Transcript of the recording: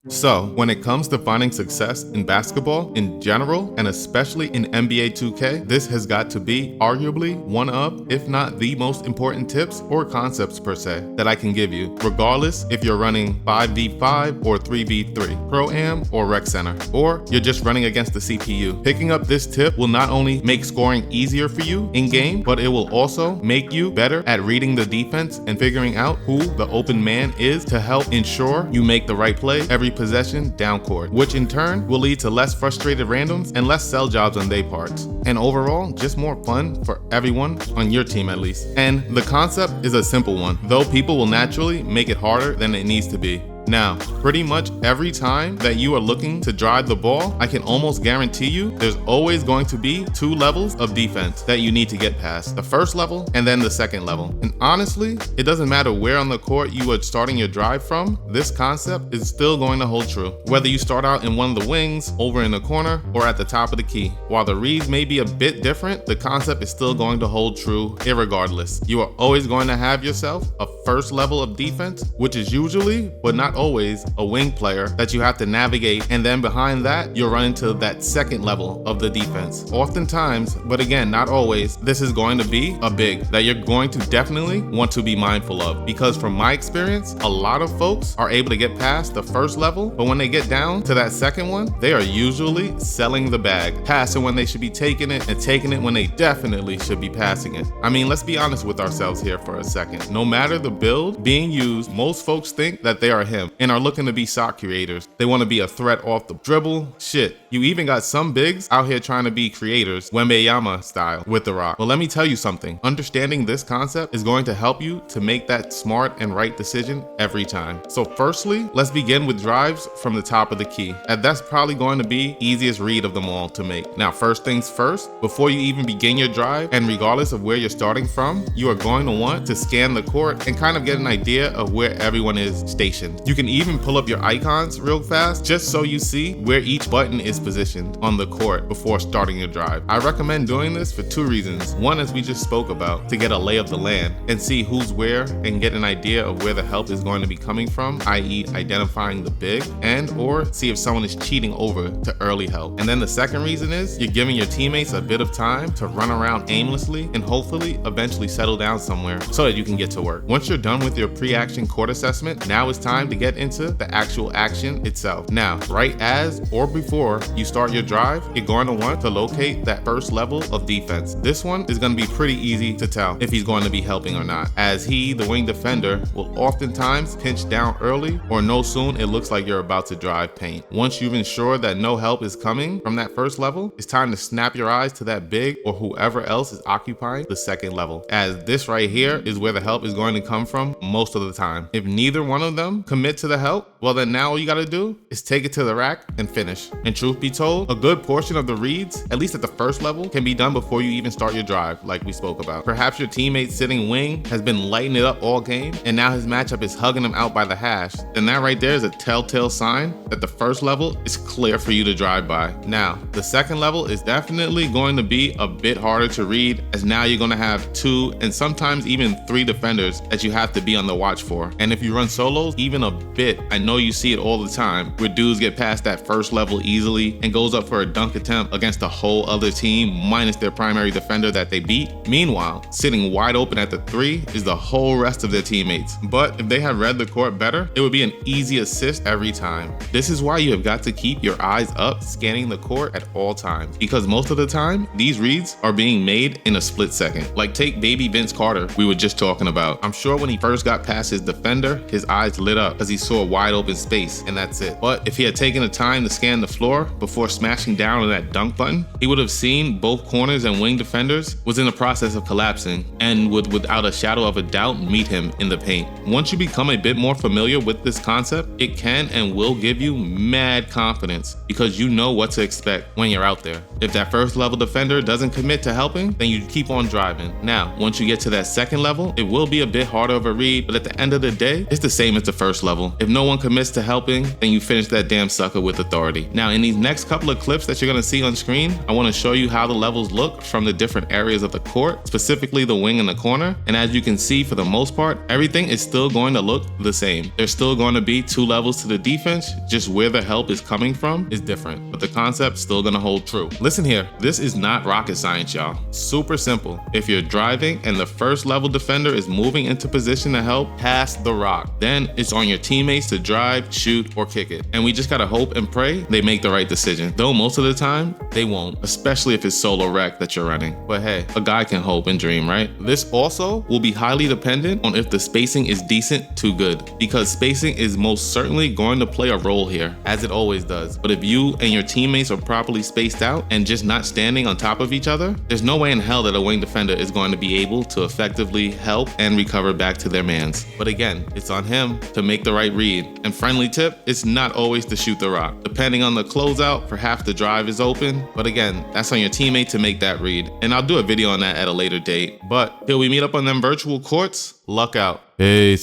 So, when it comes to finding success in basketball in general, and especially in NBA 2K, this has got to be arguably one of, if not the most important tips or concepts per se that I can give you, regardless if you're running 5v5 or 3v3, Pro-Am or Rec Center, or you're just running against the CPU. Picking up this tip will not only make scoring easier for you in-game, but it will also make you better at reading the defense and figuring out who the open man is to help ensure you make the right play every possession down court, which in turn will lead to less frustrated randoms and less sell jobs on their parts. And overall, just more fun for everyone on your team at least. And the concept is a simple one, though people will naturally make it harder than it needs to be. Now, pretty much every time that you are looking to drive the ball, I can almost guarantee you there's always going to be two levels of defense that you need to get past. The first level and then the second level. And honestly, it doesn't matter where on the court you are starting your drive from, this concept is still going to hold true. Whether you start out in one of the wings, over in the corner, or at the top of the key. While the reads may be a bit different, the concept is still going to hold true irregardless. You are always going to have yourself a first level of defense, which is usually, but not always, a wing player that you have to navigate, and then behind that you'll run into that second level of the defense. Oftentimes, but again not always, this is going to be a big that you're going to definitely want to be mindful of, because from my experience, a lot of folks are able to get past the first level, but when they get down to that second one, they are usually selling the bag, passing when they should be taking it, and taking it when they definitely should be passing it. I mean, let's be honest with ourselves here for a second. No matter the build being used, most folks think that they are him and are looking to be shot creators. They want to be a threat off the dribble. Shit, you even got some bigs out here trying to be creators, Wembanyama style, with the rock. Well, let me tell you something. Understanding this concept is going to help you to make that smart and right decision every time. So firstly, let's begin with drives from the top of the key. And that's probably going to be easiest read of them all to make. Now, first things first, before you even begin your drive, and regardless of where you're starting from, you are going to want to scan the court and kind of get an idea of where everyone is stationed. You can even pull up your icons real fast just so you see where each button is positioned on the court before starting your drive. I recommend doing this for two reasons. One, as we just spoke about, to get a lay of the land and see who's where and get an idea of where the help is going to be coming from, i.e. identifying the big, and or see if someone is cheating over to early help. And then the second reason is you're giving your teammates a bit of time to run around aimlessly and hopefully eventually settle down somewhere so that you can get to work. Once you're done with your pre-action court assessment, now it's time to get into the actual action itself. Now, right as or before you start your drive, you're going to want to locate that first level of defense. This one is going to be pretty easy to tell if he's going to be helping or not, as he, the wing defender, will oftentimes pinch down early or know soon it looks like you're about to drive paint. Once you've ensured that no help is coming from that first level, it's time to snap your eyes to that big or whoever else is occupying the second level, as this right here is where the help is going to come from most of the time. If neither one of them commit to the help, well then now all you gotta do is take it to the rack and finish. And truth be told, a good portion of the reads, at least at the first level, can be done before you even start your drive, like we spoke about. Perhaps your teammate sitting wing has been lighting it up all game, and now his matchup is hugging him out by the hash. Then that right there is a telltale sign that the first level is clear for you to drive by. Now, the second level is definitely going to be a bit harder to read, as now you're gonna have two and sometimes even three defenders that you have to be on the watch for. And if you run solos, even a bit, I know you see it all the time, where dudes get past that first level easily and goes up for a dunk attempt against a whole other team minus their primary defender that they beat. Meanwhile, sitting wide open at the three is the whole rest of their teammates. But if they had read the court better, it would be an easy assist every time. This is why you have got to keep your eyes up scanning the court at all times, because most of the time, these reads are being made in a split second. Like take baby Vince Carter we were just talking about. I'm sure when he first got past his defender, his eyes lit up as he saw a wide open space, and that's it. But if he had taken the time to scan the floor before smashing down on that dunk button, he would have seen both corners and wing defenders was in the process of collapsing and would without a shadow of a doubt meet him in the paint. Once you become a bit more familiar with this concept, it can and will give you mad confidence because you know what to expect when you're out there. If that first level defender doesn't commit to helping, then you keep on driving. Now, once you get to that second level, it will be a bit harder of a read, but at the end of the day, it's the same as the first level. If no one commits to helping, then you finish that damn sucker with authority. Now, in these next next couple of clips that you're gonna see on screen, I wanna show you how the levels look from the different areas of the court, specifically the wing and the corner. And as you can see, for the most part, everything is still going to look the same. There's still going to be 2 levels to the defense, just where the help is coming from is different, but the concept's still gonna hold true. Listen here, this is not rocket science, y'all. Super simple. If you're driving and the first level defender is moving into position to help, pass the rock. Then it's on your teammates to drive, shoot, or kick it. And we just gotta hope and pray they make the right decision. Though most of the time, they won't, especially if it's solo rec that you're running. But hey, a guy can hope and dream, right? This also will be highly dependent on if the spacing is decent to good, because spacing is most certainly going to play a role here, as it always does. But if you and your teammates are properly spaced out and just not standing on top of each other, there's no way in hell that a wing defender is going to be able to effectively help and recover back to their mans. But again, it's on him to make the right read. And friendly tip, it's not always to shoot the rock. Depending on the closeout, perhaps the drive is open. But again, that's on your teammate to make that read. And I'll do a video on that at a later date. But till we meet up on them virtual courts, luck out. Peace.